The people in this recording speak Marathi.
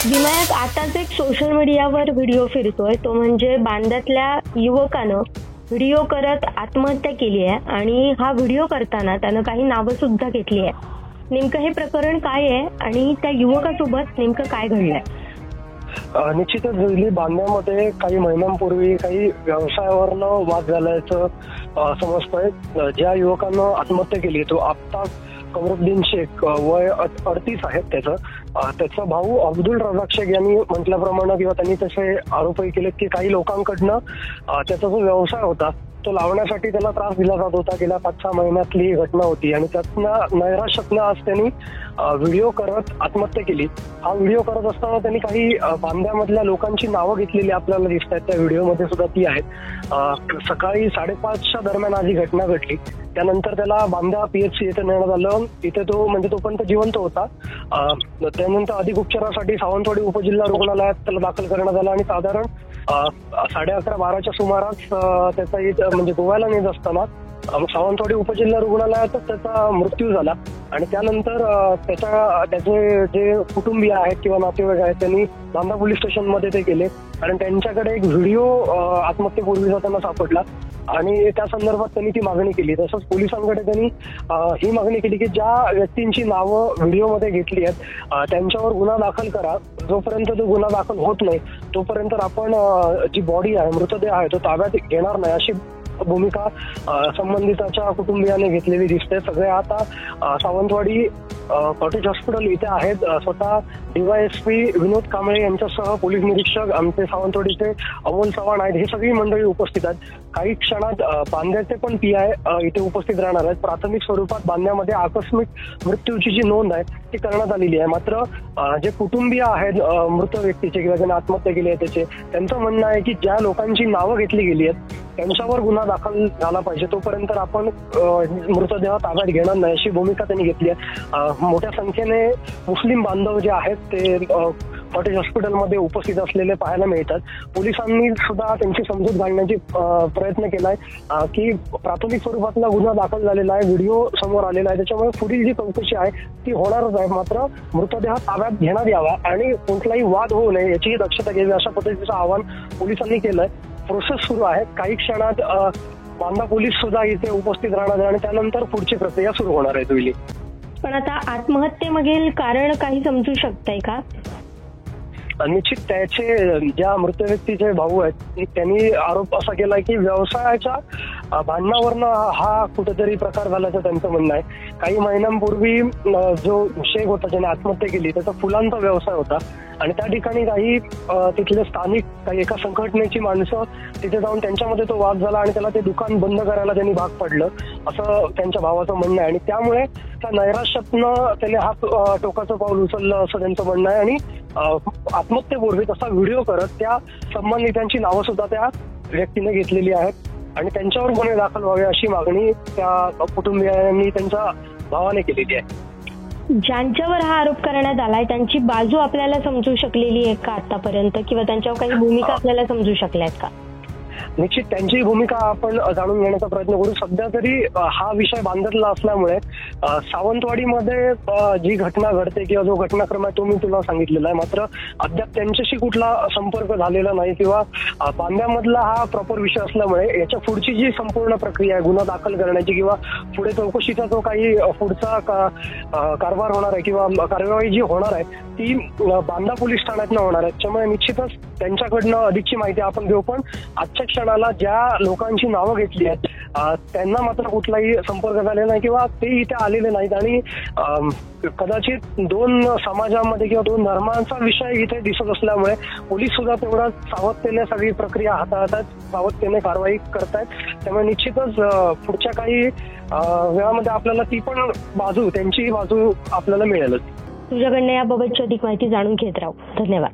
विनायक, आताच एक सोशल मीडियावर व्हिडिओ फिरतोय, तो म्हणजे बांद्यातल्या युवकानं व्हिडिओ करत आत्महत्या केली आहे आणि हा व्हिडिओ करताना त्यानं काही नावं सुद्धा घेतली आहे. नेमकं हे प्रकरण काय आहे आणि त्या युवकासोबत नेमकं काय घडलंय? निश्चितच जुईली, बांद्यामध्ये काही महिन्यांपूर्वी काही व्यवसायावरनं वाद झाल्याचं समजतंय. ज्या युवकानं आत्महत्या केली तो आफ्ताब कमरुद्दीन शेख, वय 38 आहे त्याचा भाऊ अब्दुल रजाक शेख यांनी म्हटल्याप्रमाणे किंवा त्यांनी तसे आरोपही केलेत की काही लोकांकडनं त्याचा जो व्यवसाय होता तो लावण्यासाठी त्याला त्रास दिला जात होता. गेल्या 5-6 महिन्यातली घटना होती आणि त्यातनं नैराश्यातनं आज त्यांनी व्हिडिओ करत आत्महत्या केली. हा व्हिडिओ करत असताना त्यांनी काही बांद्यामधल्या लोकांची नावं घेतलेली आपल्याला दिसत आहेत. त्या व्हिडिओमध्ये सुद्धा ती आहेत. सकाळी 5:30च्या दरम्यान आज ही घटना घडली. त्यानंतर त्याला बांदा PHC येथे नेण्यात आलं. इथे तोपर्यंत जिवंत होता. त्यानंतर अधिक उपचारासाठी सावंतवाडी उपजिल्हा रुग्णालयात त्याला दाखल करण्यात आलं आणि साधारण 11:30-12च्या सुमारास त्याचा गोव्याला नेत असताना सावंतवाडी उपजिल्हा रुग्णालयातच त्याचा मृत्यू झाला. आणि त्यानंतर त्याचे जे कुटुंबीय आहेत किंवा नातेवाईक आहेत त्यांनी बांदा पोलीस स्टेशनमध्ये ते गेले कारण त्यांच्याकडे एक व्हिडिओ आत्महत्येपूर्वीचा त्यांना सापडला आणि त्या संदर्भात त्यांनी ती मागणी केली. तसंच पोलिसांकडे त्यांनी ही मागणी केली की ज्या व्यक्तींची नावं व्हिडिओमध्ये घेतली आहेत त्यांच्यावर गुन्हा दाखल करा. जोपर्यंत तो गुन्हा दाखल होत नाही तोपर्यंत आपण जी बॉडी आहे, मृतदेह आहे, तो ताब्यात घेणार नाही अशी भूमिका संबंधिताच्या कुटुंबियाने घेतलेली दिसते. सगळे आता सावंतवाडी कॉटेज हॉस्पिटल इथे आहेत. स्वतः DYSP विनोद कांबळे यांच्यासह पोलीस निरीक्षक आमचे सावंतवाडीचे अमोल चव्हाण आहेत. ही सगळी मंडळी उपस्थित आहेत. काही क्षणात बांद्याचे पण PI इथे उपस्थित राहणार आहेत. प्राथमिक स्वरूपात बांद्यामध्ये आकस्मिक मृत्यूची जी नोंद आहे ती करण्यात आलेली आहे. मात्र जे कुटुंबीय आहेत मृत व्यक्तीचे किंवा ज्यांनी आत्महत्या केली आहे त्यांचं म्हणणं आहे की ज्या लोकांची नावं घेतली गेली आहेत त्यांच्यावर गुन्हा दाखल झाला पाहिजे. तोपर्यंत आपण मृतदेह ताब्यात घेणार नाही अशी भूमिका त्यांनी घेतली आहे. मोठ्या संख्येने मुस्लिम बांधव जे आहेत ते कॉटेज हॉस्पिटलमध्ये उपस्थित असलेले पाहायला मिळतात. पोलिसांनी सुद्धा त्यांची समजूत घालण्याची प्रयत्न केलाय की प्राथमिक स्वरूपातला गुन्हा दाखल झालेला आहे, व्हिडिओ समोर आलेला आहे, त्याच्यामुळे पुढील जी चौकशी आहे ती होणारच आहे. मात्र मृतदेह ताब्यात घेण्यात यावा आणि कुठलाही वाद होऊ नये याचीही दक्षता घ्यावी अशा पद्धतीचं आवाहन पोलिसांनी केलंय. प्रोसेस सुरू आहे. काही क्षणात बांदा पोलीस सुद्धा इथे उपस्थित राहणार आहे आणि त्यानंतर पुढची प्रक्रिया सुरू होणार आहे. जुईली, पण आता आत्महत्येमागील कारण काही समजू शकतंय का? निश्चित त्याचे ज्या मृत व्यक्तीचे भाऊ आहेत त्यांनी आरोप असा केलाय की व्यवसायाच्या भांडणावरनं हा कुठेतरी प्रकार झाल्याचं त्यांचं म्हणणं आहे. काही महिन्यांपूर्वी जो शेख होता ज्याने आत्महत्या केली त्याचा फुलांचा व्यवसाय होता आणि त्या ठिकाणी काही तिथले स्थानिक काही एका संघटनेची माणसं तिथे जाऊन त्यांच्यामध्ये तो वाद झाला आणि त्याला ते दुकान बंद करायला त्यांनी भाग पडलं असं त्यांच्या भावाचं म्हणणं आहे. आणि त्यामुळे त्या नैराश्यातनं त्याने हा टोकाचं पाऊल उचललं असं त्यांचं म्हणणं आहे. आणि आत्महत्येपूर्वी तसा व्हिडिओ करत त्या संबंधितांची नावं सुद्धा त्या व्यक्तीने घेतलेली आहेत आणि त्यांच्यावर गुन्हे दाखल व्हावे अशी मागणी त्या कुटुंबियांनी त्यांच्या भावाने केलेली आहे. ज्यांच्यावर हा आरोप करण्यात आलाय त्यांची बाजू आपल्याला समजू शकलेली आहे का आतापर्यंत, किंवा त्यांच्यावर काही भूमिका आपल्याला समजू शकल्या आहेत का? निश्चित त्यांची भूमिका आपण जाणून घेण्याचा प्रयत्न करू. सध्या तरी हा विषय बांधलेला असल्यामुळे सावंतवाडीमध्ये जी घटना घडते किंवा जो घटनाक्रम आहे तो मी तुला सांगितलेला आहे. मात्र अद्याप त्यांच्याशी कुठला संपर्क झालेला नाही किंवा बांद्यामधला हा प्रॉपर विषय असल्यामुळे याच्या पुढची जी संपूर्ण प्रक्रिया आहे गुन्हा दाखल करण्याची किंवा पुढे चौकशीचा जो काही पुढचा कारभार होणार आहे किंवा कार्यवाही जी होणार आहे ती बांदा पोलीस ठाण्यातनं होणार आहे. त्यामुळे निश्चितच त्यांच्याकडनं अधिकची माहिती आपण घेऊ. पण आजच्या क्षणाला ज्या लोकांची नावं घेतली आहेत त्यांना मात्र कुठलाही संपर्क झालेला नाही किंवा ते इथे आलेले नाहीत आणि कदाचित 2 समाजामध्ये किंवा 2 धर्मांचा विषय इथे दिसत असल्यामुळे पोलीस सुद्धा तेवढा सावधतेने सगळी प्रक्रिया हाताळतात, सावधतेने कारवाई करतायत. त्यामुळे निश्चितच पुढच्या काही वेळामध्ये आपल्याला ती पण बाजू, त्यांची बाजू आपल्याला मिळेलच. तुझ्याकडनं याबाबतची अधिक माहिती जाणून घेत राहू. धन्यवाद.